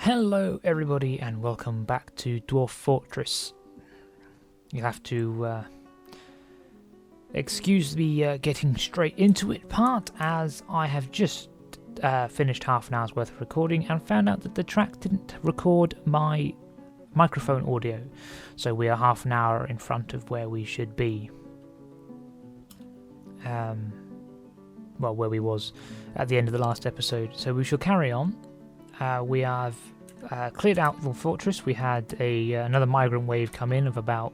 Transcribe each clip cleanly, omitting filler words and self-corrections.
Hello everybody and welcome back to Dwarf Fortress. You have to excuse the getting straight into it part, as I have just finished half an hour's worth of recording and found out that the track didn't record my microphone audio, so we are half an hour in front of where we should be. Well, where we was at the end of the last episode, so we shall carry on. We have cleared out the fortress. We had another migrant wave come in of about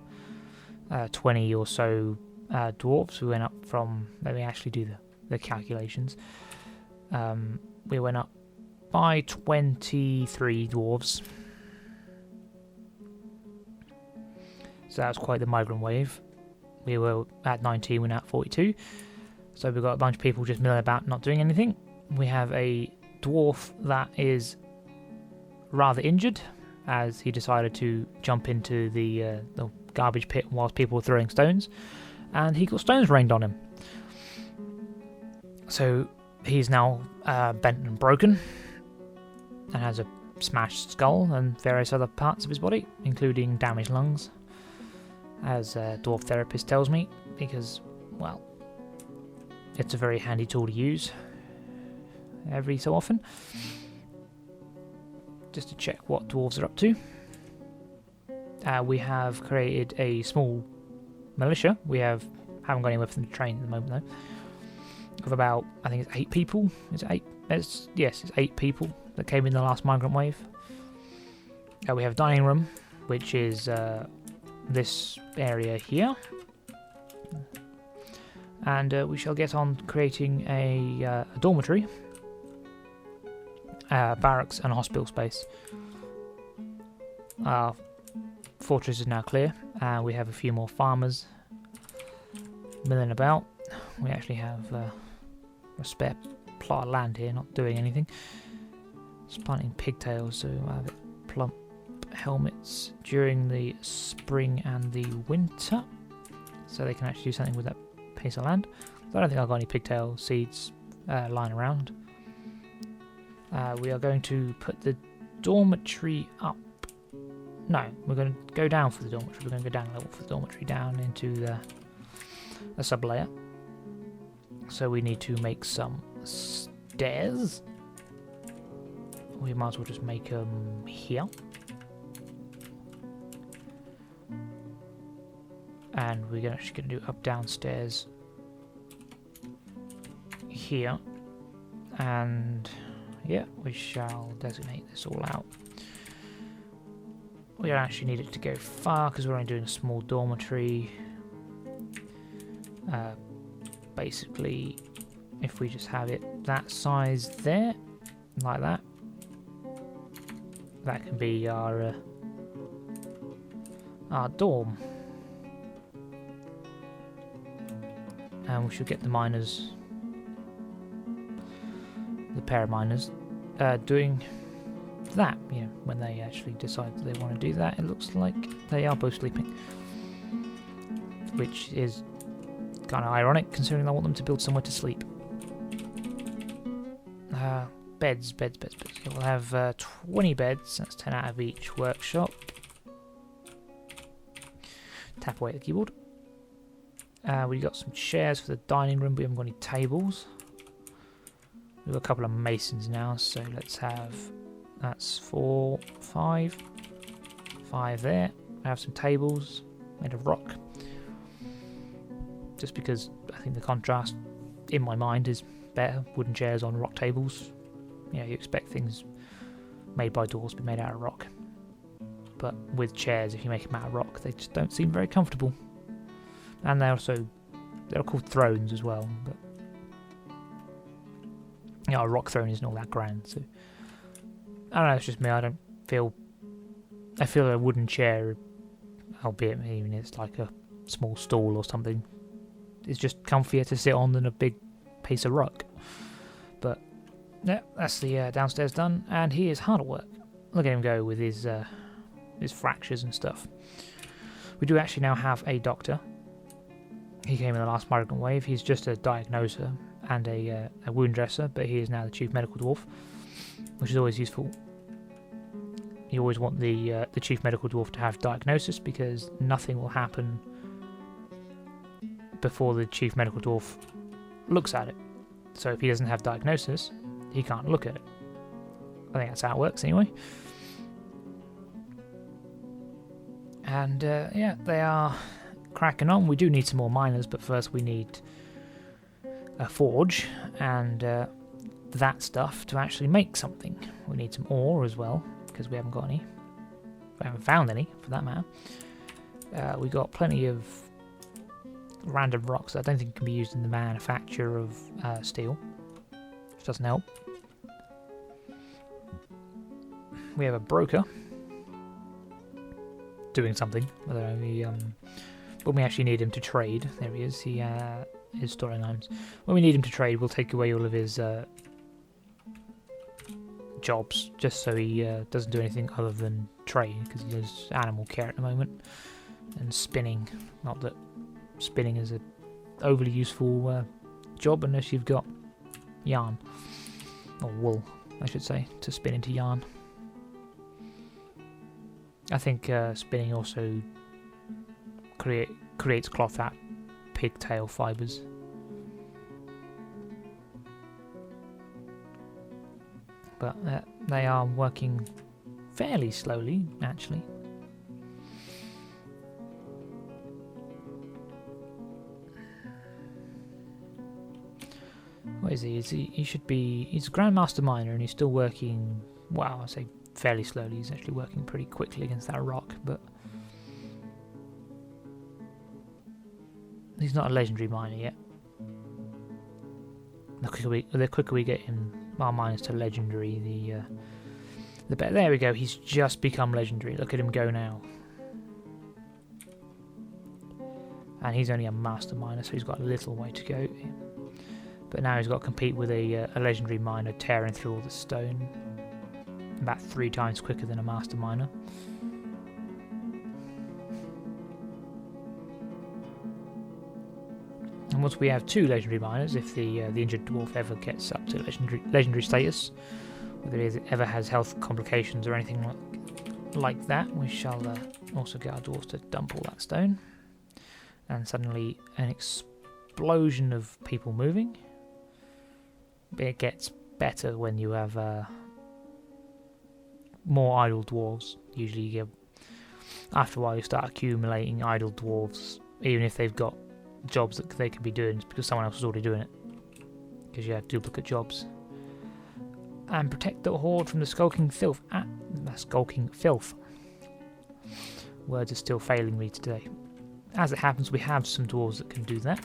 20 or so dwarves. We went up from, let me actually do the calculations. We went up by 23 dwarves. So that was quite the migrant wave. We were at 19, we're now at 42. So we've got a bunch of people just milling about not doing anything. We have a dwarf that is rather injured, as he decided to jump into the garbage pit whilst people were throwing stones, and he got stones rained on him. So he's now bent and broken, and has a smashed skull and various other parts of his body, including damaged lungs, as a dwarf therapist tells me, because, well, it's a very handy tool to use every so often, just to check what dwarves are up to. We have created a small militia. We haven't got anywhere for them to train at the moment though. Of about, I think it's 8 people. Is it 8? Yes, it's 8 people that came in the last migrant wave. We have a dining room, which is this area here. And we shall get on creating a dormitory, barracks and a hospital space. Our fortress is now clear, and we have a few more farmers milling about. We actually have a spare plot of land here, not doing anything. Just planting pigtails, so I have plump helmets during the spring and the winter, so they can actually do something with that piece of land. So I don't think I've got any pigtail seeds lying around. We are going to put the dormitory up. No, we're going to go down for the dormitory. We're going to go down a level for the dormitory, down into a sub-layer. So we need to make some stairs. We might as well just make them here. And we're actually going to do up-downstairs here. And yeah, we shall designate this all out. We don't actually need it to go far because we're only doing a small dormitory. Basically, if we just have it that size there, like that, that can be our dorm. And we should get the miners, the pair of miners, doing that. You know, when they actually decide that they want to do that, it looks like they are both sleeping, which is kind of ironic considering I want them to build somewhere to sleep. Beds. Okay, we'll have 20 beds. That's 10 out of each workshop. Tap away at the keyboard. We got some chairs for the dining room, but we haven't got any tables. We've got a couple of masons now, so let's have, that's 4, 5 there. I have some tables made of rock, just because I think the contrast in my mind is better. Wooden chairs on rock tables. You know, you expect things made by dwarves to be made out of rock, but with chairs, if you make them out of rock, they just don't seem very comfortable. And they're called thrones as well, but you know, a rock throne isn't all that grand, so I don't know, it's just me. I feel a wooden chair, albeit even it's like a small stool or something, is just comfier to sit on than a big piece of rock. But yeah, that's the downstairs done, and he is hard at work. Look at him go with his fractures and stuff. We do actually now have a doctor. He came in the last migrant wave. He's just a diagnoser and a wound dresser, but he is now the chief medical dwarf, which is always useful. you always want the chief medical dwarf to have diagnosis, because nothing will happen before the chief medical dwarf looks at it. So if he doesn't have diagnosis, he can't look at it. I think that's how it works anyway. And yeah, they are cracking on. We do need some more miners, but first we need a forge and that stuff to actually make something. We need some ore as well, because we haven't got any. We haven't found any, for that matter. We got plenty of random rocks that I don't think can be used in the manufacture of steel, which doesn't help. We have a broker doing something. When we actually need him to trade, there he is. He is storing items. When we need him to trade, we'll take away all of his jobs, just so he doesn't do anything other than trade, because he does animal care at the moment and spinning. Not that spinning is an overly useful job unless you've got yarn, or wool, I should say, to spin into yarn. I think spinning also creates cloth out of pigtail fibres. But they are working fairly slowly, actually. What is he? He should be... He's a Grandmaster Miner and he's still working... Wow, I say fairly slowly. He's actually working pretty quickly against that rock, but... He's not a legendary miner yet. The quicker we get him, our miners to legendary, the better. There we go. He's just become legendary. Look at him go now. And he's only a master miner, so he's got a little way to go. But now he's got to compete with a legendary miner tearing through all the stone. About 3 times quicker than a master miner. And once we have 2 legendary miners, if the injured dwarf ever gets up to legendary status, whether he ever has health complications or anything like that, we shall also get our dwarves to dump all that stone. And suddenly an explosion of people moving. It gets better when you have more idle dwarves. Usually you get, after a while you start accumulating idle dwarves, even if they've got jobs that they could be doing, because someone else is already doing it, because you have duplicate jobs. And protect the horde from the skulking filth. Skulking filth. Words are still failing me today. As it happens, we have some dwarves that can do that.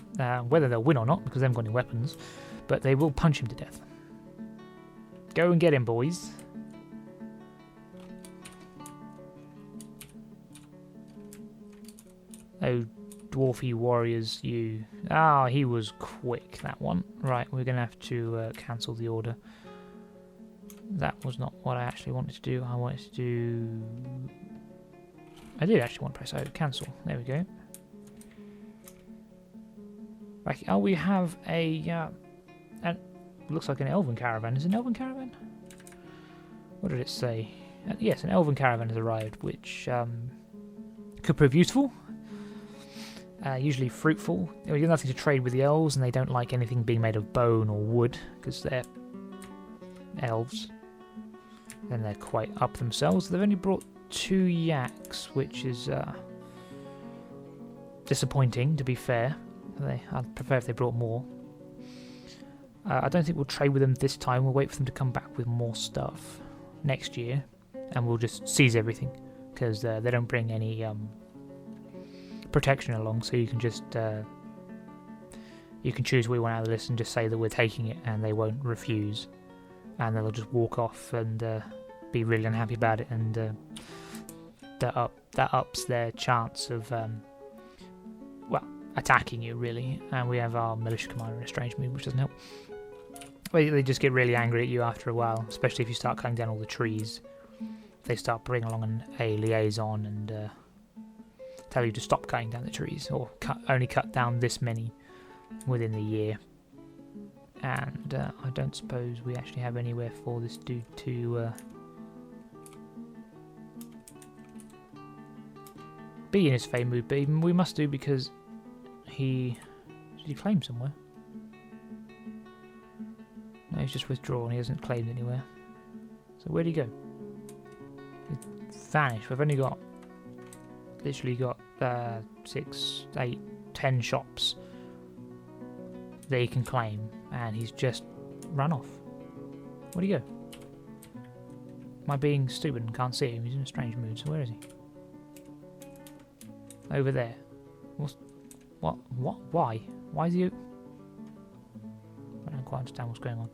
Whether they'll win or not, because they haven't got any weapons, but they will punch him to death. Go and get him, boys. Oh, dwarfy warriors, you... Ah, he was quick, that one. Right, we're going to have to cancel the order. That was not what I actually wanted to do. I wanted to do... I did actually want to press O, cancel. There we go. Right, oh, we have a... looks like an elven caravan. Is it an elven caravan? What did it say? Yes, an elven caravan has arrived, which could prove useful. Usually fruitful. You have nothing to trade with the elves, and they don't like anything being made of bone or wood, because they're elves. And they're quite up themselves. They've only brought 2 yaks, which is disappointing, to be fair. I'd prefer if they brought more. I don't think we'll trade with them this time. We'll wait for them to come back with more stuff next year, and we'll just seize everything, because they don't bring any protection along, so you can just you can choose what you want out of the list and just say that we're taking it, and they won't refuse, and they'll just walk off and be really unhappy about it, and that ups their chance of attacking you, really. And we have our militia commander in a strange mood, which doesn't help. They just get really angry at you after a while, especially if you start cutting down all the trees. They start bringing along a liaison and tell you to stop cutting down the trees, or only cut down this many within the year. And I don't suppose we actually have anywhere for this dude to be in his fame mood, but even we must do because did he claim somewhere? No, he's just withdrawn. He hasn't claimed anywhere. So where'd he go? He's vanished. We've only literally got 6, 8, 10 shops that he can claim, and he's just run off. Where'd he go? Am I being stupid and can't see him? He's in a strange mood. So where is he? Over there. What? Why? Why is he? I don't quite understand what's going on.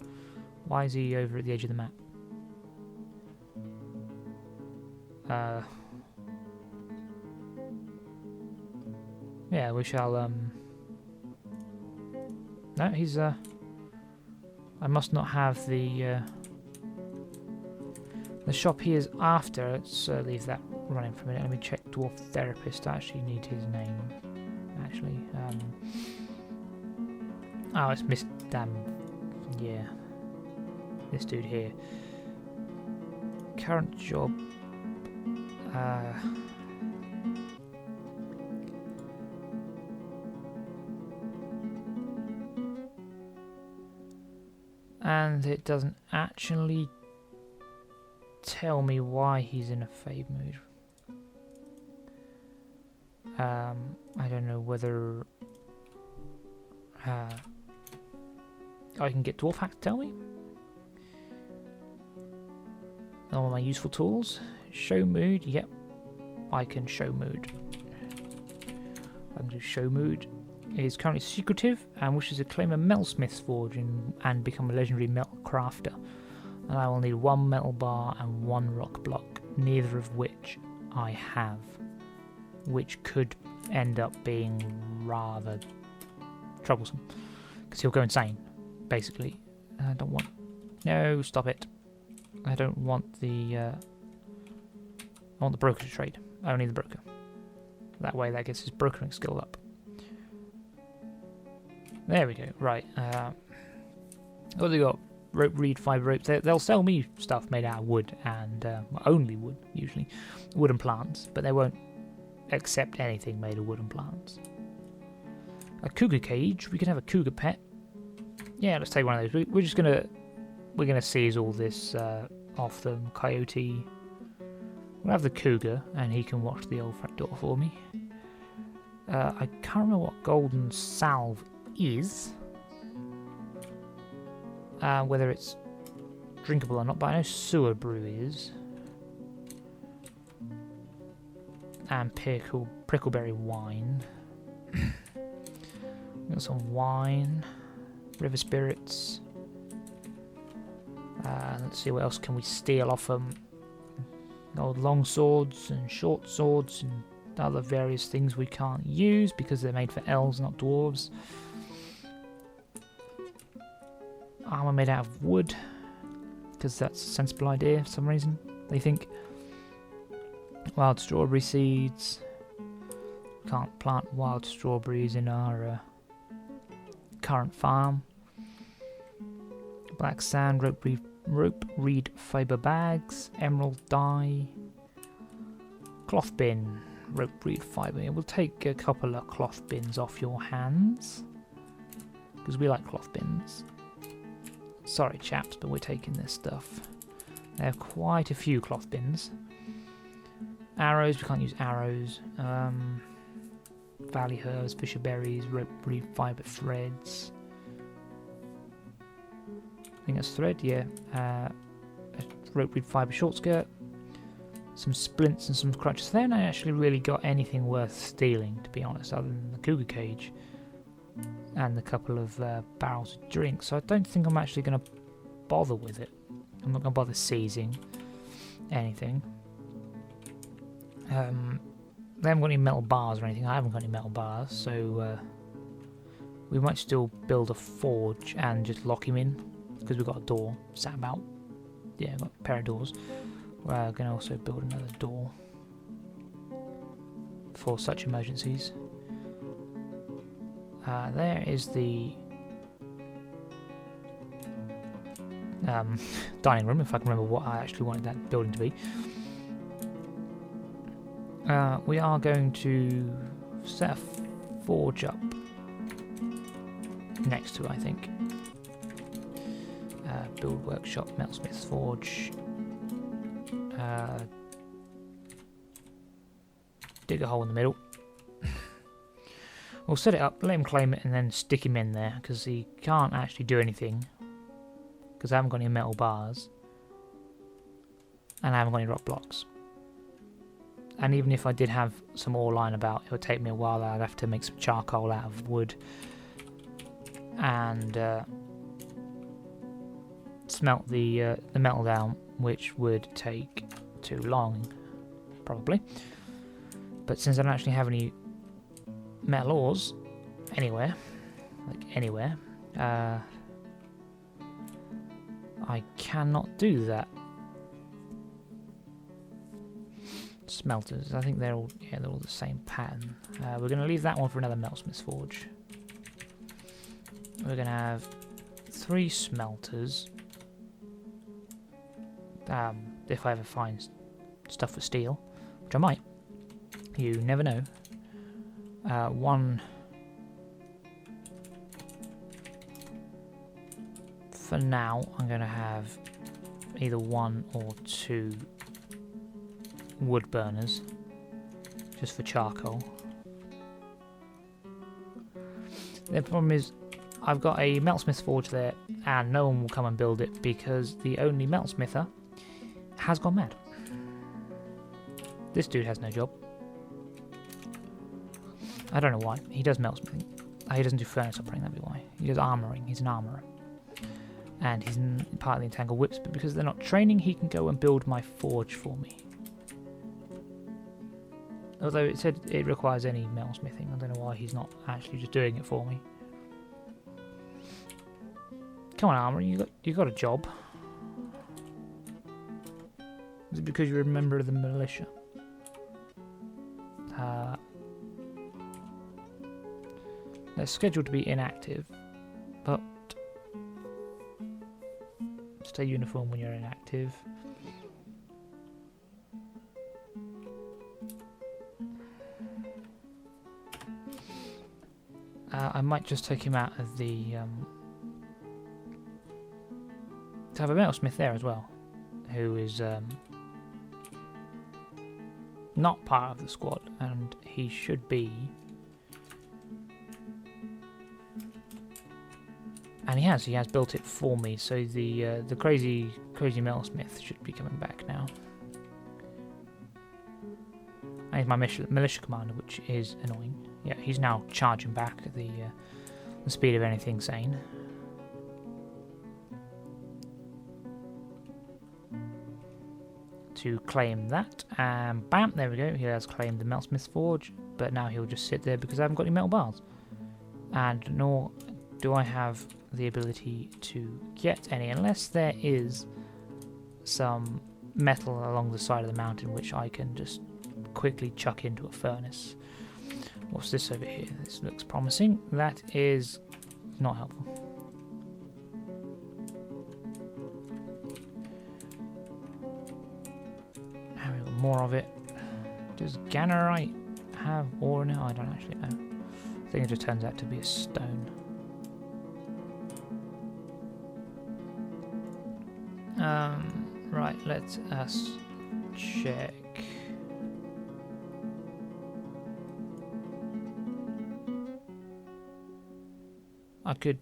Why is he over at the edge of the map? Yeah, we shall. No, he's. I must not have the shop he is after. Let's leave that running for a minute. Let me check Dwarf Therapist. I actually need his name. Actually, oh, it's Miss yeah, this dude here. Current job. And it doesn't actually tell me why he's in a fave mood. I don't know whether I can get Dwarf Hack to tell me. All my useful tools. Show mood, yep. I can show mood. I can do show mood. He is currently secretive and wishes to claim a metalsmith's forge and become a legendary metal crafter. And I will need 1 metal bar and 1 rock block, neither of which I have. Which could end up being rather troublesome. Because he'll go insane, basically. I don't want... No, stop it. I don't want the... I want the broker to trade. Only the broker. That way that gets his brokering skill up. There we go. Right. What they got? Rope, reed, fibre ropes. They'll sell me stuff made out of wood and only wood, usually. Wooden plants. But they won't accept anything made of wooden plants. A cougar cage. We can have a cougar pet. Yeah, let's take one of those. We're just gonna seize all this off them. Coyote. We'll have the cougar, and he can watch the old front door for me. I can't remember what golden salve is. Whether it's drinkable or not, but I know sewer brew is. And prickleberry wine. Got some wine. River spirits. Let's see, what else can we steal off them. Old long swords and short swords and other various things we can't use because they're made for elves, not dwarves. Armour made out of wood because that's a sensible idea for some reason, they think. Wild strawberry seeds. Can't plant wild strawberries in our current farm. Black sand, rope reed fibre bags, emerald dye, cloth bin, rope reed fibre. We'll take a couple of cloth bins off your hands because we like cloth bins. Sorry chaps, but we're taking this stuff. They have quite a few cloth bins. Arrows, we can't use arrows. Valley herbs, fisher berries, rope reed fibre threads. I think that's thread, yeah. A rope reed fibre short skirt. Some splints and some crutches. They haven't actually really got anything worth stealing, to be honest, other than the cougar cage and a couple of barrels of drink. So I don't think I'm actually going to bother with it. I'm not going to bother seizing anything. They haven't got any metal bars or anything. I haven't got any metal bars, so we might still build a forge and just lock him in. Because we've got a door sat about. Yeah, we've got a pair of doors. We're going to also build another door for such emergencies. There is the dining room, if I can remember what I actually wanted that building to be. We are going to set a forge up next to it, I think. Build workshop, metalsmith's forge. Dig a hole in the middle. We'll set it up, let him claim it, and then stick him in there, because he can't actually do anything. Because I haven't got any metal bars. And I haven't got any rock blocks. And even if I did have some ore lying about, it would take me a while. I'd have to make some charcoal out of wood. And smelt the metal down, which would take too long, probably. But since I don't actually have any metal ores anywhere, I cannot do that. Smelters, I think they're all the same pattern. We're going to leave that one for another metalsmith's forge. We're going to have 3 smelters. If I ever find stuff for steel, which I might. You never know. 1 for now. I'm going to have either 1 or 2 wood burners, just for charcoal. The problem is, I've got a metalsmith's forge there, and no one will come and build it because the only metalsmither has gone mad. This dude has no job. I don't know why. He does metalsmithing. He doesn't do furnace operating, that'd be why. He does armouring. He's an armourer. And he's part of the Entangled Whips, but because they're not training, he can go and build my forge for me. Although it said it requires any metalsmithing. I don't know why he's not actually just doing it for me. Come on, armourer, you got a job. Is it because you're a member of the militia? They're scheduled to be inactive, but stay uniform when you're inactive. I might just take him out of the to have a metalsmith there as well, who is not part of the squad, and he should be. And he has built it for me, so the crazy metalsmith should be coming back now. And he's my militia commander, which is annoying. Yeah, he's now charging back at the speed of anything sane. To claim that, and bam, there we go. He has claimed the metalsmith's forge, but now he'll just sit there because I haven't got any metal bars, and nor do I have the ability to get any, unless there is some metal along the side of the mountain which I can just quickly chuck into a furnace. What's this over here? This looks promising. That is not helpful. And we've got more of it. Does Gannerite have ore in it? I don't actually know. I think it just turns out to be a stone. Right, let us check. I could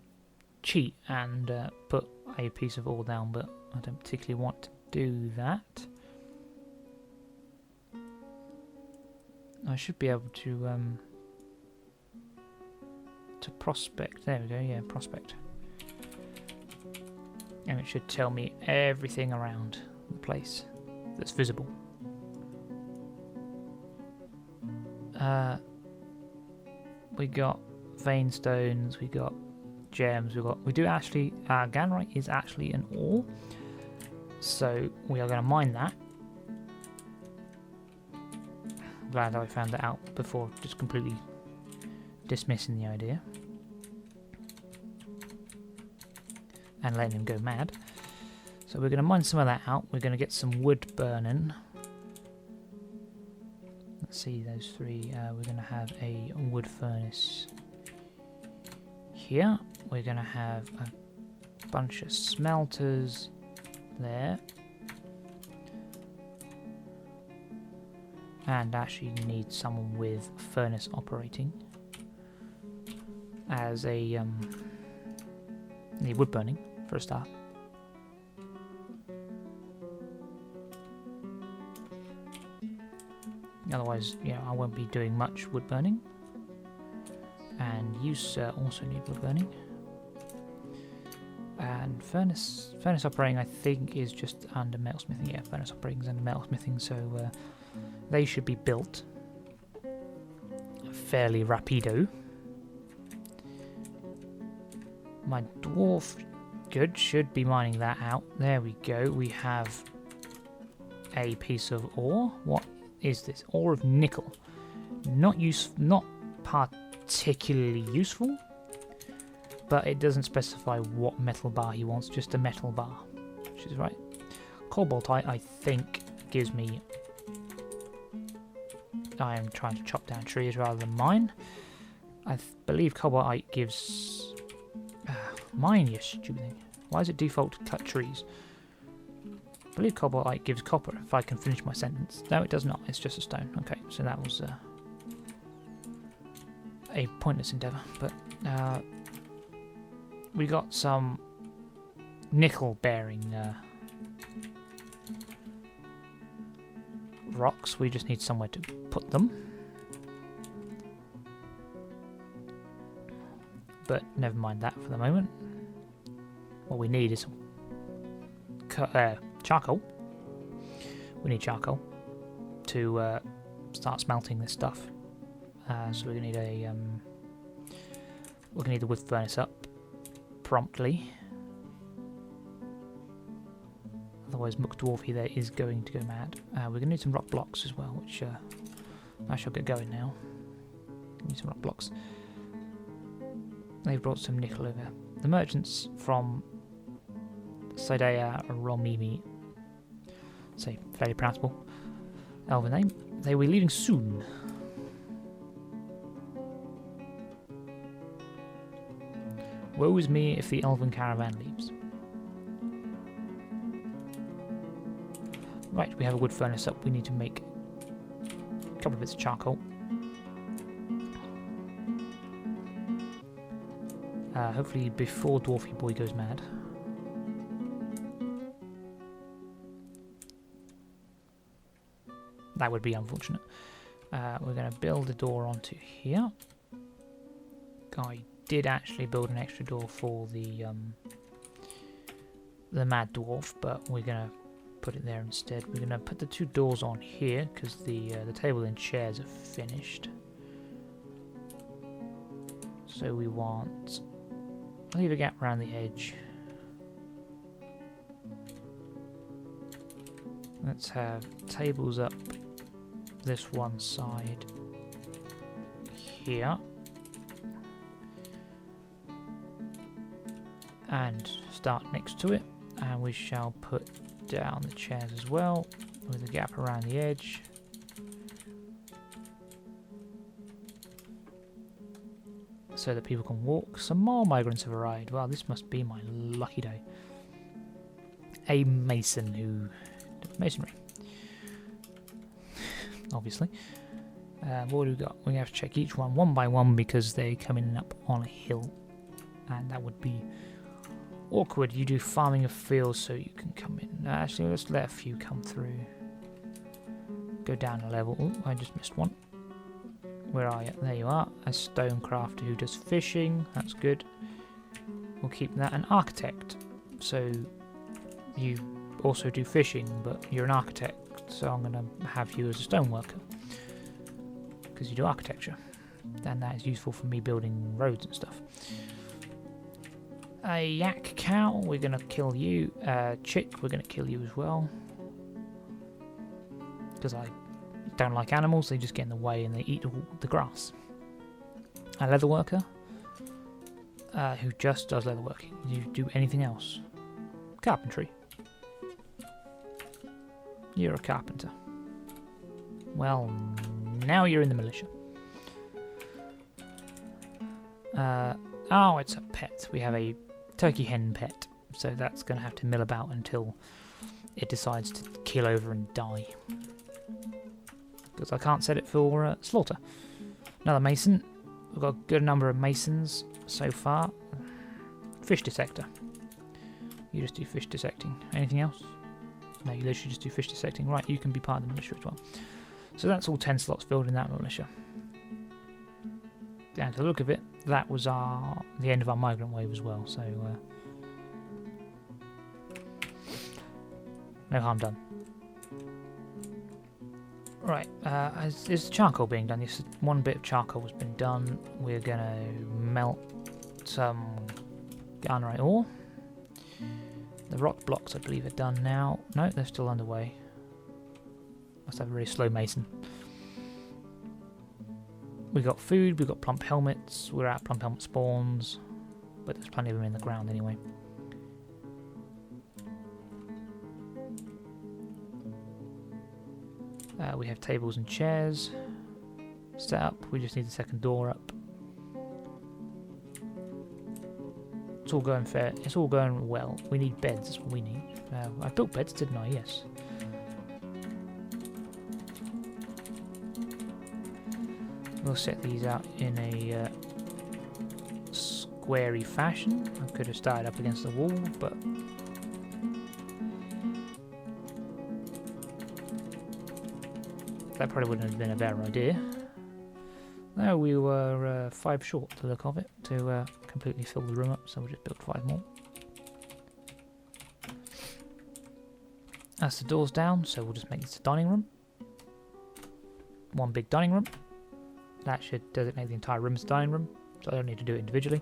cheat and put a piece of ore down, but I don't particularly want to do that. I should be able to prospect. There we go. Yeah, prospect. And it should tell me everything around the place that's visible. We got vein stones, we got gems, we do actually, Gannerite is actually an ore, so we are going to mine that. Glad I found that out before just completely dismissing the idea and letting him go mad. So we're going to mine some of that out. We're going to get some wood burning. see those three. We're going to have a wood furnace here. We're going to have a bunch of smelters there. And actually need someone with furnace operating as a need wood burning for a start. Otherwise, I won't be doing much wood burning. And you, sir, also need wood burning. And furnace operating, I think, is just under metalsmithing. Yeah, furnace operating is under metalsmithing, so they should be built fairly rapido. My dwarf, good, should be mining that out. There we go. We have a piece of ore. What is this? Ore of nickel. Not particularly useful, but it doesn't specify what metal bar he wants, just a metal bar, which is right. Cobaltite, I think, gives me... I am trying to chop down trees rather than mine. I believe cobaltite gives... mine, you stupid thing. Why does it default to cut trees? I believe cobaltite gives copper, if I can finish my sentence. No, it does not. It's just a stone. Okay, so that was a pointless endeavour. But we got some nickel-bearing rocks. We just need somewhere to put them. But never mind that for the moment. What we need is charcoal. We need charcoal to start smelting this stuff. So we're gonna need the wood furnace up promptly. Otherwise, Mook Dwarfy there is going to go mad. We're gonna need some rock blocks as well, which I shall get going now. Need some rock blocks. They've brought some nickel over. The merchants from Cyndaf Romimi, say fairly pronounceable elven name. They will be leaving soon. Woe is me if the elven caravan leaves. Right, we have a wood furnace up. We need to make a couple of bits of charcoal. Hopefully before Dwarfy Boy goes mad. That would be unfortunate. We're going to build a door onto here. I did actually build an extra door for the Mad Dwarf, but we're going to put it there instead. We're going to put the two doors on here because the table and chairs are finished. So we want... leave a gap around the edge. Let's have tables up this one side here. And start next to it. And we shall put down the chairs as well with a gap around the edge. So that people can walk. Some more migrants have arrived. Well, this must be my lucky day. A mason who did masonry. Obviously. What do we got? We have to check each one by one because they're coming up on a hill. And that would be awkward. You do farming of fields so you can come in. Actually, let's let a few come through. Go down a level. Oh, I just missed one. Where are you? There you are. A stonecrafter who does fishing. That's good. We'll keep that. An architect. So you also do fishing, but you're an architect. So I'm going to have you as a stoneworker. Because you do architecture. And that is useful for me building roads and stuff. A yak cow. We're going to kill you. Chick. We're going to kill you as well. Because I don't like animals, they just get in the way and they eat all the grass. A leather worker who just does leather working. Do you do anything else? Carpentry. You're a carpenter. Well, now you're in the militia. Oh, it's a pet. We have a turkey hen pet, so that's going to have to mill about until it decides to keel over and die. Because I can't set it for slaughter. Another mason. We've got a good number of masons so far. Fish dissector. You just do fish dissecting. Anything else? No, you literally just do fish dissecting. Right, you can be part of the militia as well. So that's all 10 slots filled in that militia. And to the look of it, that was the end of our migrant wave as well, so no harm done. Right, is charcoal being done? Yes, one bit of charcoal has been done. We're going to melt some garnerite ore. The rock blocks, I believe, are done now. No, they're still underway. Must have a really slow mason. We got food, we got plump helmets, we're out plump helmet spawns, but there's plenty of them in the ground anyway. We have tables and chairs set up, we just need the second door up. It's all going fair, it's all going well. We need beds, that's what we need. I built beds, didn't I? Yes. We'll set these out in a squarey fashion. I could have started up against the wall, but that probably wouldn't have been a better idea. No, we were 5 short to the look of it to completely fill the room up, so we'll just build 5 more. That's the doors down, so we'll just make this a dining room. One big dining room. That should designate the entire room as a dining room, so I don't need to do it individually.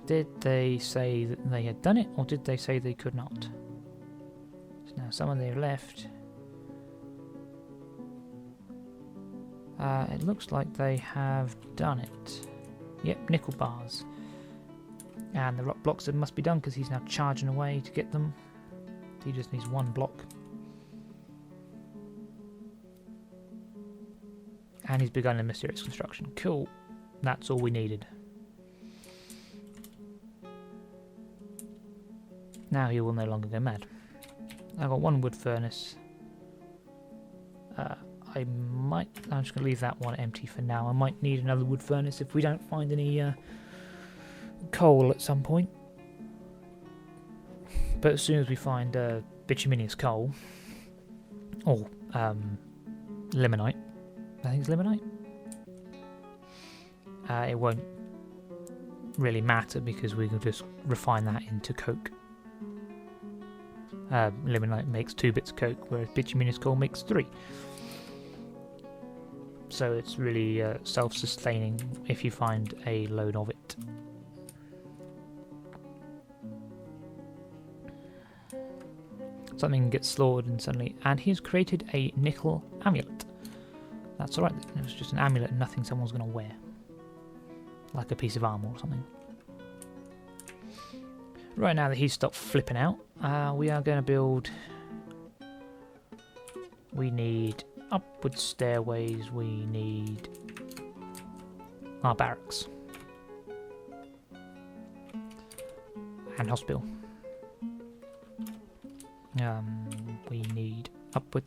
Did they say that they had done it, or did they say they could not? So now someone there left. It looks like they have done it. Yep, nickel bars. And the rock blocks must be done because he's now charging away to get them. He just needs 1 block. And he's begun a mysterious construction. Cool. That's all we needed. Now he will no longer go mad. I've got 1 wood furnace. I'm just going to leave that one empty for now. I might need another wood furnace if we don't find any coal at some point. But as soon as we find bituminous coal, or limonite, I think it's limonite, it won't really matter because we can just refine that into coke. Limonite makes 2 bits of coke, whereas bituminous coal makes 3. So it's really self-sustaining if you find a load of it. Something gets slaughtered and suddenly... And he's created a nickel amulet. That's alright, it was just an amulet and nothing someone's going to wear. Like a piece of armour or something. Right now that he's stopped flipping out, we are going to build... We need upward stairways, we need our barracks. And hospital. We need upward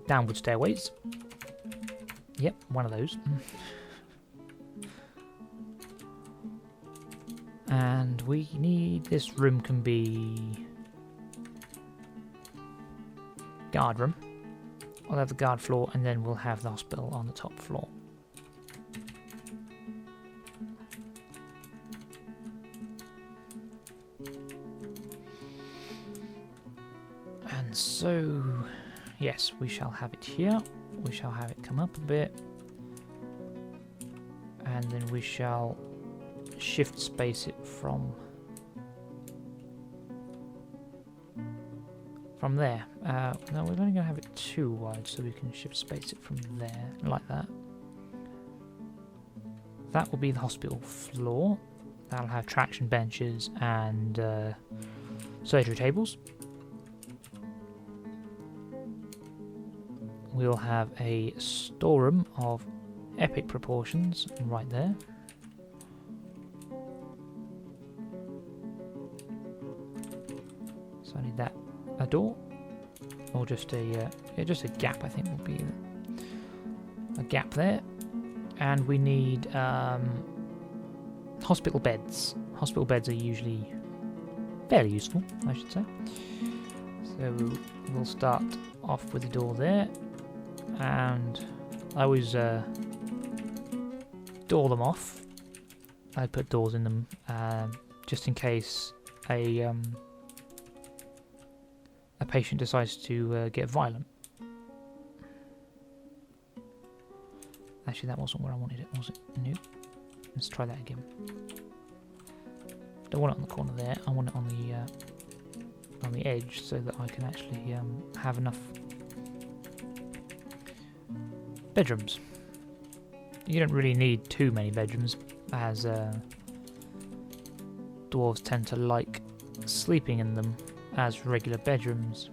downward stairways. Yep, one of those. And we need, this room can be guard room. We'll have the guard floor and then we'll have the hospital on the top floor. And so, yes, we shall have it here. We shall have it come up a bit. And then we shall shift space it from there. No, we're only going to have it 2 wide, so we can shift space it from there, like that. That will be the hospital floor. That'll have traction benches and surgery tables. we'll have a storeroom of epic proportions right there. So I need that, a door, or just a gap. I think will be a gap there, and we need hospital beds. Hospital beds are usually fairly useful, I should say. So we'll start off with the door there, and I always door them off. I put doors in them just in case a patient decides to get violent. Actually, that wasn't where I wanted it, was it? Nope. Let's try that again. Don't want it on the corner there. I want it on the edge so that I can actually have enough bedrooms. You don't really need too many bedrooms, as dwarves tend to like sleeping in them as regular bedrooms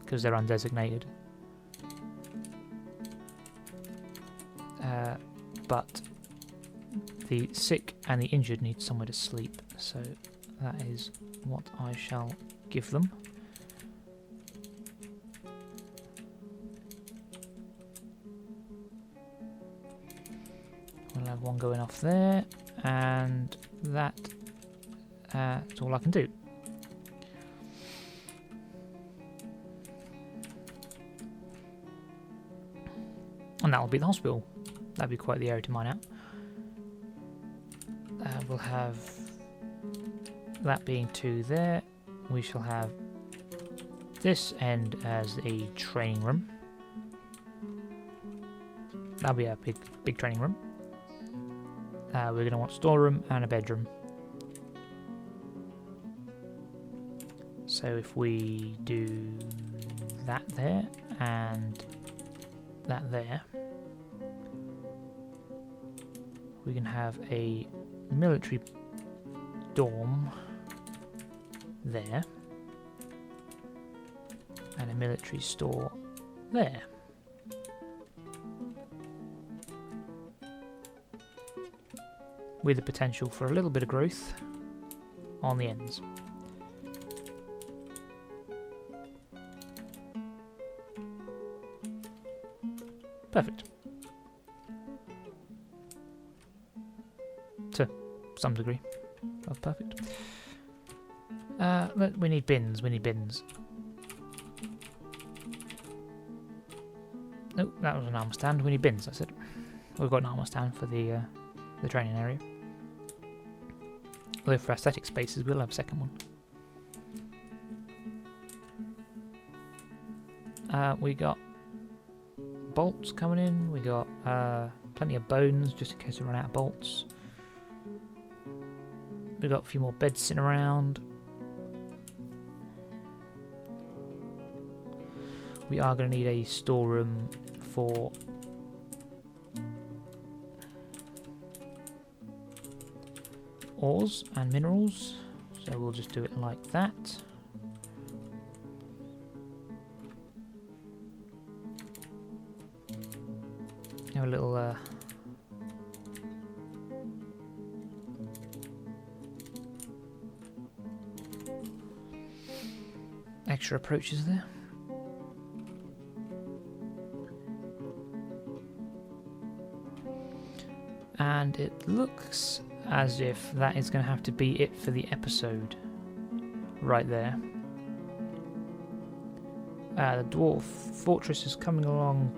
because they're undesignated. But the sick and the injured need somewhere to sleep, so that is what I shall give them. We'll have one going off there, and that's all I can do. And that'll be the hospital. That'd be quite the area to mine out. We'll have that being 2 there. We shall have this end as a training room. That'll be a big training room. We're going to want a storeroom and a bedroom. So if we do that there and that there, we can have a military dorm there and a military store there. With the potential for a little bit of growth on the ends. Perfect. To some degree. That's perfect. We need bins. Nope, that was an armor stand. We need bins, I said. We've got an armor stand for the training area. Although for aesthetic spaces, we'll have a second one. We got bolts coming in. We got plenty of bones, just in case we run out of bolts. We've got a few more beds sitting around. We are going to need a storeroom for ores and minerals, so we'll just do it like that. Have a little extra approaches there. And it looks as if that is going to have to be it for the episode right there. The dwarf fortress is coming along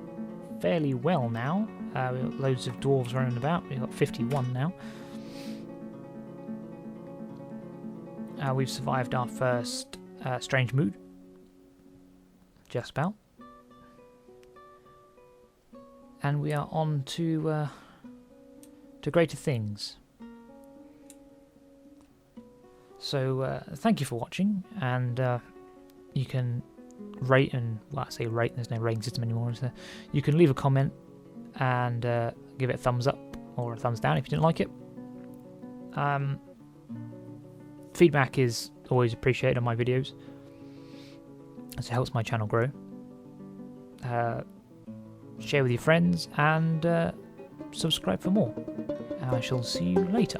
fairly well now. We've got loads of dwarves running about. We've got 51 now. We've survived our first strange mood. Just about. And we are on to greater things. So thank you for watching, and you can rate, and well, I say rate, there's no rating system anymore, so you can leave a comment and give it a thumbs up or a thumbs down if you didn't like it. Feedback is always appreciated on my videos, as it helps my channel grow. share with your friends, and subscribe for more. And I shall see you later.